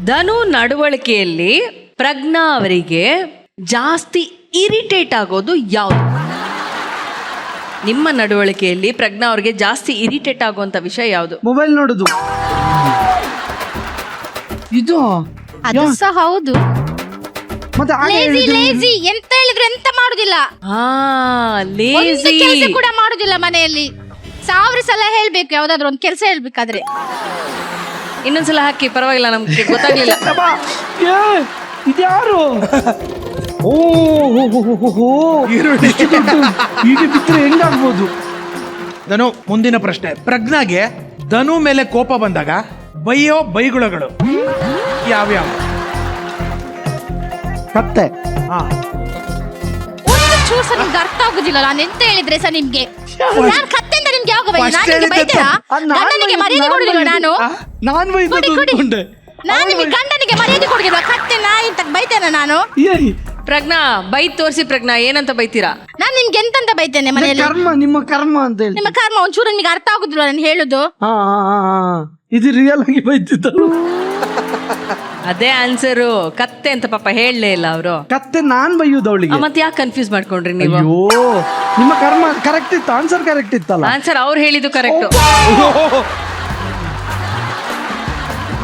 ಧನು ನಡವಳಿಕೆಯಲ್ಲಿ ಪ್ರಜ್ಞಾ ಅವರಿಗೆ ಜಾಸ್ತಿ ಇರಿಟೇಟ್ ಆಗೋದು ಯಾವುದು? ನಿಮ್ಮ ನಡವಳಿಕೆಯಲ್ಲಿ ಪ್ರಜ್ಞಾ ಅವರಿಗೆ ಜಾಸ್ತಿ ಇರಿಟೇಟ್ ಆಗುವಂತ ವಿಷಯ ಯಾವುದು? ಮೊಬೈಲ್ ನೋಡುದು. ಇದು ಅದು ಸಹ ಹೌದು. ಮತ್ತೆ ಲೇಜಿ ಎಂತ ಹೇಳಿದ್ರು ಎಂತ ಮಾಡುದಿಲ್ಲ. ಲೇಜಿ ಕೆಲಸ ಕೂಡ ಮಾಡುದಿಲ್ಲ ಮನೆಯಲ್ಲಿ. 1000 ಸಲ ಹೇಳ್ಬೇಕು ಯಾವ್ದಾದ್ರು ಒಂದು ಕೆಲಸ ಹೇಳ್ಬೇಕಾದ್ರೆ. ಇನ್ನೊಂದ್ಸಲ ಹಾಕಿ, ಪರವಾಗಿಲ್ಲ, ನಮ್ಗೆ ಗೊತ್ತಾಗ್ಲಿಲ್ಲ. ಇದ್ಯಾರು? ಈಗ ಬಿಟ್ಟರೆ ಹೆಂಗಾಗ್ಬೋದು? ಧನು, ಮುಂದಿನ ಪ್ರಶ್ನೆ. ಪ್ರಜ್ಞಾಗೆ ಧನು ಮೇಲೆ ಕೋಪ ಬಂದಾಗ ಬೈಯೋ ಬೈಗುಳಗಳು ಯಾವ್ಯಾವ? ಕತ್ತೆ. ಒಂದು ಚೂರು ಸಹ ನಿಮ್ಗೆ ಅರ್ಥ ಆಗುದಿಲ್ಲ. ನಾನು ಎಂತ ಹೇಳಿದ್ರೆ ಸಹ ನಿಮ್ಗೆ ನಾನು ಕತ್ತೆಂದ ನಿಮ್ಗೆ ಯಾವಾಗ ಬೈತೀರಾ? ಗಂಡನಿಗೆ ಮರ್ಯಾದೆ ಕೊಡುದಿಲ್ಲ ನಾನು. ನಾನ್ ಬೈದೆ. ನಾನು ನಿಮಗೆ ಗಂಡನಿಗೆ ಮರ್ಯಾದೆ ಕೊಡುದಿಲ್ಲ. ಕತ್ತೆ ನಾಯಿ ಅಂತ ಬೈತೇನೆ ನಾನು? ಪ್ರಜ್ಞಾ, ಬೈ ತೋರಿಸಿ. ಪ್ರಜ್ಞಾ, ಏನಂತ ಬೈತೀರಾ? ನಾನು ನಿಮ್ಗೆ ಎಂತಂತ ಬೈತೇನೆ ಮನೆಯಲ್ಲಿ? ಕರ್ಮ, ನಿಮ್ಮ ಕರ್ಮ ಅಂತ ಹೇಳಿ. ನಿಮ್ಮ ಕರ್ಮ ಒಂಚೂರು ನಿಮ್ಗೆ ಅರ್ಥ ಆಗುದಿಲ್ಲ ನಾನು ಹೇಳುದು. ಇದು ರಿಯಲ್ ಆಗಿ ಬೈತಿದ್ದರು. ಅದೇ ಆನ್ಸರು. ಕತ್ತೆ ಅಂತ ಪಾಪ ಹೇಳಲೇ ಇಲ್ಲ ಅವರು. ಕತ್ತೆ ನಾನ್ ಬೈಯುದು ಅವಳಿಗೆ. ಮತ್ತೆ ಯಾಕೆ ಕನ್ಫ್ಯೂಸ್ ಮಾಡ್ಕೊಂಡ್ರಿ ನೀವು? ಅಯ್ಯೋ, ನಿಮ್ಮ ಕರ್ಮ ಕರೆಕ್ಟ್ ಇತ್ತು. ಆನ್ಸರ್ ಕರೆಕ್ಟ್ ಇತ್ತಲ್ಲ? ಆನ್ಸರ್ ಅವ್ರು ಹೇಳಿದ್ದು ಕರೆಕ್ಟ್.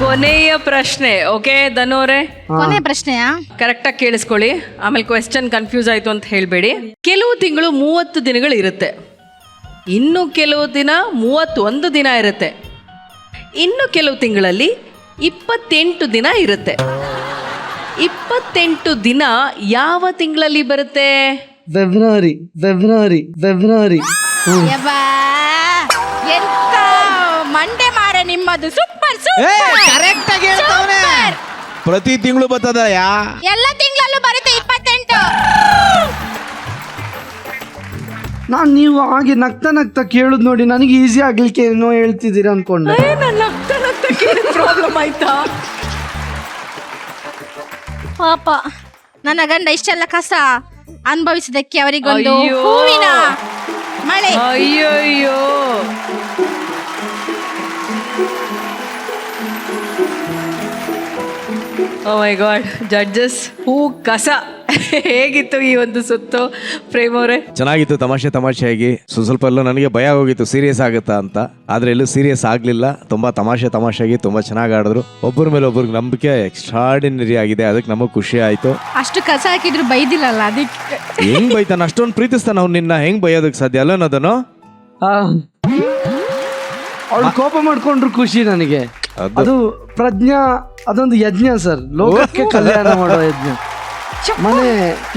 ಕೊನೆಯ ಪ್ರಶ್ನೆ. ಓಕೆ ಧನು ಅವರೇ, ಕೊನೆಯ ಪ್ರಶ್ನೆಯಾ? ಕರೆಕ್ಟ್ ಆಗಿ ಕೇಳಿಸ್ಕೊಳ್ಳಿ, ಆಮೇಲೆ ಕ್ವೆಶ್ಚನ್ ಕನ್ಫ್ಯೂಸ್ ಆಯ್ತು ಅಂತ ಹೇಳ್ಬೇಡಿ. ಕೆಲವು ತಿಂಗಳು 30 ದಿನಗಳು ಇರುತ್ತೆ, ಇನ್ನು ಕೆಲವು ದಿನ 31 ದಿನ ಇರುತ್ತೆ, ಇನ್ನು ಕೆಲವು ತಿಂಗಳಲ್ಲಿ 28 ದಿನ ಇರುತ್ತೆ. 28 ದಿನ ಯಾವ ತಿಂಗಳಲ್ಲಿ ಬರುತ್ತೆ? ಫೆಬ್ರವರಿ. ಎಂತ ಮಂಡೆ ಮಾರ ನಿಮ್ಮದು. ಸೂಪರ್ ಕರೆಕ್ಟ್ ಆಗಿ ಹೇಳ್ತಾವ್ನೆ. ಪ್ರತಿ ತಿಂಗಳು ಬರ್ತದಯ? ಎಲ್ಲ ತಿಂಗಳಲ್ಲೂ ಬರುತ್ತೆ 28. ನೀವು ಹಾಗೆ ನಗ್ತಾ ಕೇಳುದು ನೋಡಿ ನನಗೆ ಈಸಿ ಆಗ್ಲಿಕ್ಕೆ ಏನೋ ಹೇಳ್ತಿದ್ದೀರಾ ಅನ್ಕೊಂಡೆ. ಪ್ರಾಬ್ಲಮ್ ಆಯ್ತಾ? ಪಾಪ ನನ್ನ ಗಂಡ ಇಷ್ಟೆಲ್ಲ ಕಷ್ಟ ಅನುಭವಿಸಿದಕ್ಕೆ ಅವರಿಗೊಂದು ಅಯ್ಯೋ. ಹೂವಿನ ಮಳೆ. ಅಯ್ಯೋ, ಓ ಮೈ ಗಾಡ್. ಜಡ್ಜಸ್, ಹೂ ಕಸ. ಹೇಗಿತ್ತು ಈ ಒಂದು ಸುತ್ತು ಪ್ರೇಮ್ ಅವರೇ? ಚೆನ್ನಾಗಿತ್ತು, ತಮಾಷೆಯಾಗಿ. ಸ್ವಲ್ಪ ಎಲ್ಲ ನನಗೆ ಭಯ ಹೋಗಿತ್ತು ಸೀರಿಯಸ್ ಆಗುತ್ತಾ ಅಂತ, ಆದ್ರೆ ಎಲ್ಲೂ ಸೀರಿಯಸ್ ಆಗ್ಲಿಲ್ಲ. ತುಂಬಾ ತಮಾಷೆಯಾಗಿ ತುಂಬಾ ಚೆನ್ನಾಗಿ ಆಡಿದ್ರು. ಒಬ್ಬರ ಮೇಲೆ ಒಬ್ಬರಿಗೆ ನಂಬಿಕೆ ಎಕ್ಸ್ಟ್ರಾರ್ಡಿನರಿ ಆಗಿದೆ. ಅದಕ್ಕೆ ನಮಗ್ ಖುಷಿ ಆಯ್ತು. ಅಷ್ಟು ಕಸ ಹಾಕಿದ್ರು ಬೈದಿಲ್ಲಲ್ಲ, ಅದಕ್ಕೆ. ಹೆಂಗ್ ಬೈತಾನ? ಅಷ್ಟೊಂದು ಪ್ರೀತಿಸ್ತಾನ ಅವ್ನು ನಿನ್ನ, ಹೆಂಗ್ ಬೈಯೋದಕ್ ಸಾಧ್ಯ ಅಲ್ಲ ಅನ್ನೋದನ್ನು? ಅವಳು ಕೋಪ ಮಾಡ್ಕೊಂಡ್ರು ಖುಷಿ ನನಗೆ. ಅದು ಪ್ರಜ್ಞಾ, ಅದೊಂದು ಯಜ್ಞ ಸರ್, ಲೋಕಕ್ಕೆ ಕಲ್ಯಾಣ ಮಾಡೋ ಯಜ್ಞ. ಮನೆ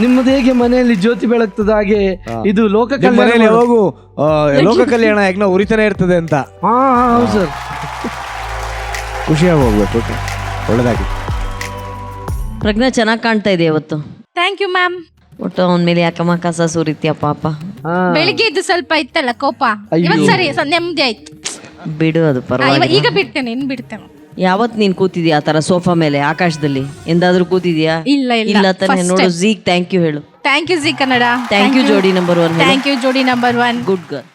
ನಿಮ್ಮದು ಹೇಗೆ ಮನೆಯಲ್ಲಿ ಜ್ಯೋತಿ ಬೆಳಗ್ತದ ಹಾಗೆ ಇದು ಲೋಕ ಕಲ್ಯಾಣ. ಯಾವಾಗೂ ಲೋಕ ಕಲ್ಯಾಣ ಯಜ್ಞ ಉರಿತಾನೆ ಇರ್ತದೆ ಅಂತ. ಹೌದು ಸರ್. ಖುಷಿಯಾಗಿ ಹೋಗ್ಬೇಕು. ಒಳ್ಳೇದಾಗಿ. ಪ್ರಜ್ಞಾ ಚೆನ್ನಾಗಿ ಕಾಣ್ತಾ ಇದೆ ಇವತ್ತು. Thank you ma'am. ಒಟ್ಟು ಅವನ ಮೇಲೆ ಯಾಕಮ್ಮ ಕಸ ಸುರಿತ್ಯಾ ಪಾಪ? ಬೆಳಿಗ್ಗೆ ಇದ್ದು ಸ್ವಲ್ಪ ಇತ್ತಲ್ಲ ಕೋಪ, ಇವತ್ತು ಸರಿ ನೆಮ್ಮದಿ ಆಯ್ತು. ಬಿಡು, ಅದು ಪರವಾಗಿಲ್ಲ. ಈಗ ಬಿಡ್ತೇನೆ, ಇನ್ನು ಬಿಡ್ತೇನೆ. ಯಾವತ್ ನೀನ್ ಕೂತಿದ್ಯಾ ಆ ತರ ಸೋಫಾ ಮೇಲೆ ಆಕಾಶದಲ್ಲಿ? ಎಂದಾದ್ರೂ ಕೂತಿದ್ಯಾ? ಇಲ್ಲ ತಾನೆ. ನೋಡು ಝೀಗ್ ಥ್ಯಾಂಕ್ ಯು ಹೇಳು. Thank you Zee Kannada. Thank you ಜೋಡಿ ನಂಬರ್ 1. ಥ್ಯಾಂಕ್ ಯು ಜೋಡಿ ನಂಬರ್ 1. Good girl.